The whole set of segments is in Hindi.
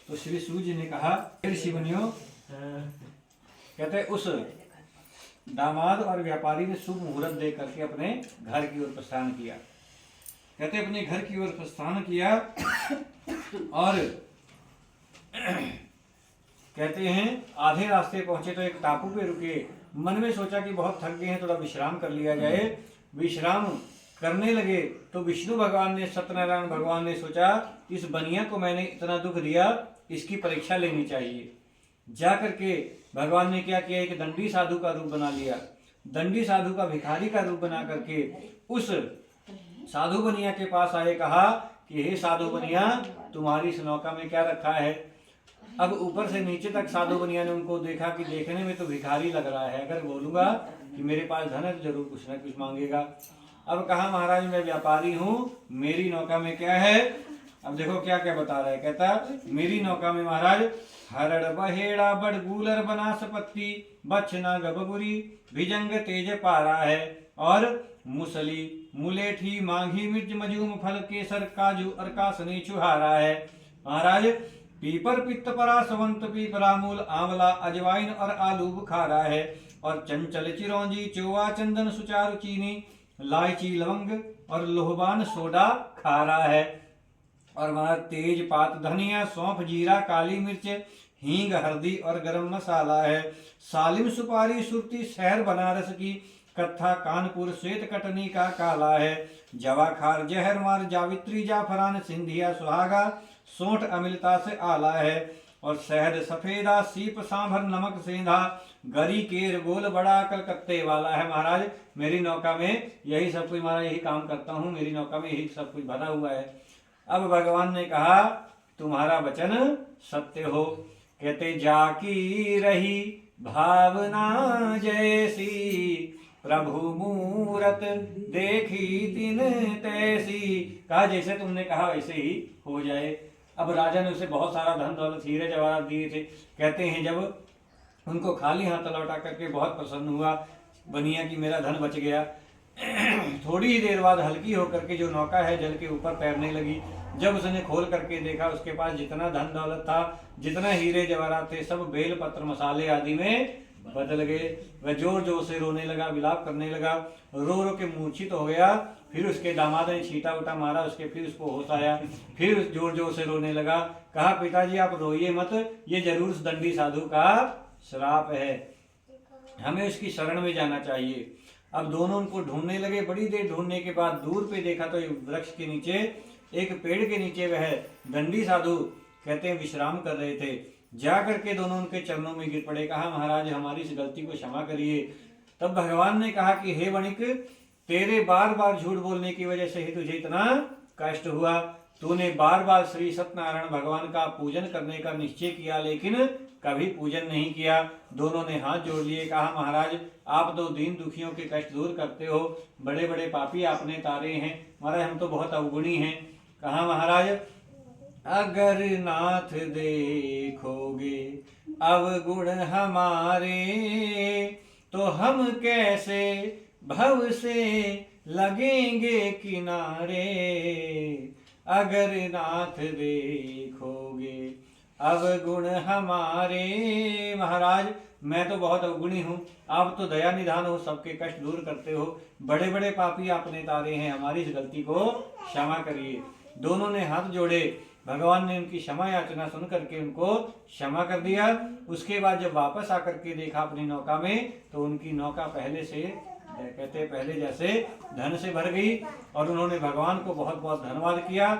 तो श्री सूर्य जी ने कहा, ऋषि मुनियों, कहते उस दामाद और व्यापारी ने शुभ मुहूर्त देख करके अपने घर की ओर प्रस्थान किया। कहते अपने घर की ओर प्रस्थान किया और कहते हैं आधे रास्ते पहुंचे तो एक टापू पे रुके। मन में सोचा कि बहुत थक गए हैं, थोड़ा विश्राम कर लिया जाए। विश्राम करने लगे तो विष्णु भगवान ने, सत्यनारायण भगवान ने सोचा इस बनिया को मैंने इतना दुख दिया, इसकी परीक्षा लेनी चाहिए। जा करके भगवान ने क्या किया, एक दंडी साधु का रूप बना लिया। दंडी साधु का भिखारी का रूप बना करके उस साधु बनिया के पास आए, कहा कि हे साधु बनिया, तुम्हारी इस नौका में क्या रखा है। अब ऊपर से नीचे तक साधु बनिया ने उनको देखा कि देखने में तो भिखारी लग रहा है, अगर बोलूंगा कि मेरे पास धन है तो जरूर कुछ ना कुछ मांगेगा। अब कहा महाराज मैं व्यापारी हूँ, मेरी नौका में क्या है। अब देखो क्या क्या बता रहा है, कहता मेरी नौका में महाराज हरड़ बहेड़ा बड़गूलर बनासपत्ति बछना गबगुरी भिजंग तेज पारा है, और मुसली मुलेठी मांगी मिर्च मजूम फल केसर काजू अरकासनी चुहारा है। महाराज पीपर पित्त परा सवंत पीपरा मूल आंवला अजवाइन और आलू बुखारा है, और चंचल चिरौंजी चोवा चंदन सुचारू चीनी लाइची लवंग और लोहबान सोडा खारा है, और वहां तेज पात धनिया सौंफ जीरा काली मिर्च हींग हल्दी और गरम मसाला है। सालिम सुपारी सुरती शहर बनारस की कत्था कानपुर श्वेत कटनी का काला है। जवा खार जहर मार जावित्री जाफरान सिंधिया सुहागा सोंठ अमिलता से आला है, और शहद सफेदा सीप सांभर नमक सेंधा गरी केर गोल बड़ा कलकत्ते वाला है। महाराज मेरी नौका में यही सब कुछ, महाराज यही काम करता हूँ, मेरी नौका में यही सब कुछ भरा हुआ है। अब भगवान ने कहा तुम्हारा वचन सत्य हो। कहते जाकी रही भावना जैसी प्रभु मूरत देखी दिन तैसी। कहा जैसे तुमने कहा वैसे ही हो जाए। अब राजा ने उसे बहुत सारा धन दौलत हीरे जवाहरात दिए थे। कहते हैं जब उनको खाली हाथ लौटा करके बहुत प्रसन्न हुआ बनिया कि मेरा धन बच गया। थोड़ी ही देर बाद हल्की होकर के जो नौका है जल के ऊपर तैरने लगी। जब उसने खोल करके देखा उसके पास जितना धन दौलत था, जितना हीरे जवाहरात थे, सब बेल पत्र मसाले आदि में बदल गए। वह जोर जोर से रोने लगा, विलाप करने लगा, रो रो के मूर्छित हो गया। फिर उसके दामाद ने छींटा उठा मारा उसके, फिर उसको होश आया, फिर जोर जोर से रोने लगा। कहा पिताजी आप रोइए मत, ये जरूर उस दंडी साधु का श्राप है, हमें उसकी शरण में जाना चाहिए। अब दोनों उनको ढूंढने लगे। बड़ी देर ढूंढने के बाद दूर पे देखा तो एक वृक्ष के नीचे, एक पेड़ के नीचे वह दंडी साधु कहते हैं विश्राम कर रहे थे। जा करके दोनों उनके चरणों में गिर पड़े। कहा महाराज हमारी इस गलती को क्षमा करिए। तब भगवान ने कहा कि हे वणिक, तेरे बार बार झूठ बोलने की वजह से ही तुझे इतना कष्ट हुआ। तूने बार बार श्री सत्यनारायण भगवान का पूजन करने का निश्चय किया लेकिन कभी पूजन नहीं किया। दोनों ने हाथ जोड़ लिए। कहा महाराज आप तो दीन दुखियों के कष्ट दूर करते हो, बड़े बड़े पापी आपने तारे हैं, महाराज हम तो बहुत अवगुणी हैं। कहा महाराज अगर नाथ देखोगे अवगुण हमारे, तो हम कैसे भव से लगेंगे किनारे। अगर नाथ देखोगे अवगुण हमारे। महाराज मैं तो बहुत अवगुणी हूँ, आप तो दया निधान हो, सबके कष्ट दूर करते हो, बड़े बड़े पापी आपने तारे हैं, हमारी इस गलती को क्षमा करिए। दोनों ने हाथ जोड़े। भगवान ने उनकी क्षमा याचना सुन करके उनको क्षमा कर दिया। उसके बाद जब वापस आकर के देखा अपनी नौका में तो उनकी नौका पहले से कहते पहले जैसे धन से भर गई, और उन्होंने भगवान को बहुत बहुत धन्यवाद किया।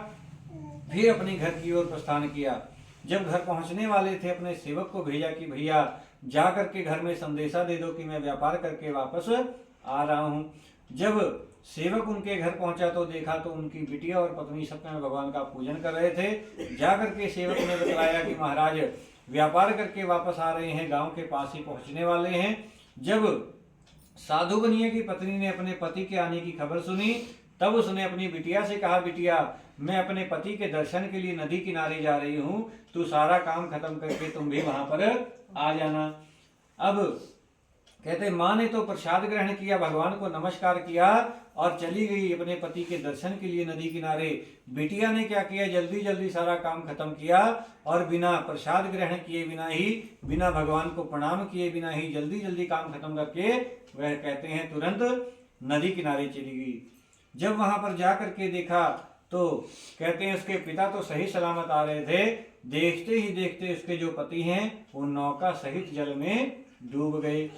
फिर अपने घर की ओर प्रस्थान किया। जब घर पहुंचने वाले थे अपने सेवक को भेजा कि भैया जा करके घर में संदेशा दे दो कि मैं व्यापार करके वापस आ रहा हूँ। जब सेवक उनके घर पहुंचा तो देखा तो उनकी बिटिया और पत्नी सत्यनारायण भगवान का पूजन कर रहे थे। जा करके सेवक ने बतलाया कि महाराज व्यापार करके वापस आ रहे हैं, गांव के पास ही पहुंचने वाले हैं। जब साधु बनिया की पत्नी ने अपने पति के आने की खबर सुनी तब उसने अपनी बिटिया से कहा बिटिया मैं अपने पति के दर्शन के लिए नदी किनारे जा रही हूँ, तू सारा काम खत्म करके तुम भी वहां पर आ जाना। अब कहते माँ ने तो प्रसाद ग्रहण किया, भगवान को नमस्कार किया, और चली गई अपने पति के दर्शन के लिए नदी किनारे। बिटिया ने क्या किया, जल्दी जल्दी सारा काम खत्म किया और बिना प्रसाद ग्रहण किए बिना ही, बिना भगवान को प्रणाम किए बिना ही जल्दी जल्दी काम खत्म करके वह कहते हैं तुरंत नदी किनारे चली गई। जब वहां पर जा करके देखा तो कहते हैं उसके पिता तो सही सलामत आ रहे थे, देखते ही देखते उसके जो पति हैं वो नौका सहित जल में डूब गए।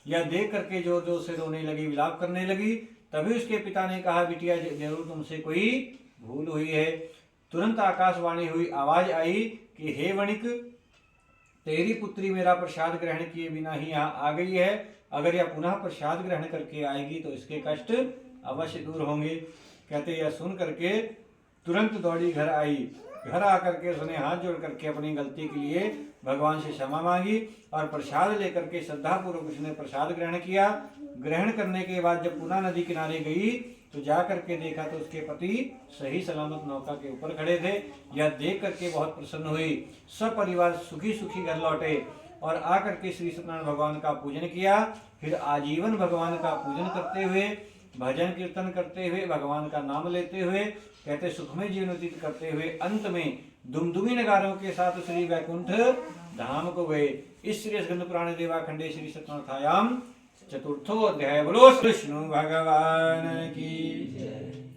या देख करके जोर जोर से रोने लगी, विलाप करने लगी। तभी उसके पिता ने कहा बिटिया जरूर तुमसे कोई भूल हुई है। तुरंत आकाशवाणी हुई, आवाज आई कि हे वणिक, तेरी पुत्री मेरा प्रसाद ग्रहण किए बिना ही यहाँ आ गई है। अगर यह पुनः प्रसाद ग्रहण करके आएगी तो इसके कष्ट अवश्य दूर होंगे। कहते यह सुन करके तुरंत दौड़ी घर आई। घर आकर के उसने हाथ जोड़ करके अपनी गलती के लिए भगवान से क्षमा मांगी और प्रसाद लेकर के श्रद्धा पूर्वक उसने प्रसाद ग्रहण किया। ग्रहण करने के बाद जब पुनः नदी किनारे गई तो जा करके देखा तो उसके पति सही सलामत नौका के ऊपर खड़े थे। यह देख करके बहुत प्रसन्न हुई। सब परिवार सुखी सुखी घर लौटे और आकर के श्री सत्यनारायण भगवान का पूजन किया। फिर आजीवन भगवान का पूजन करते हुए, भजन कीर्तन करते हुए, भगवान का नाम लेते हुए, कहते सुखमय जीवन व्यतीत करते हुए अंत में दुमदुमी नगारों के साथ श्री वैकुंठ धाम को गए। इस श्री स्कंद पुराण देवाखंडे श्री सत्यनाथायाम चतुर्थो अध्याय। बोलो विष्णु भगवान की जय।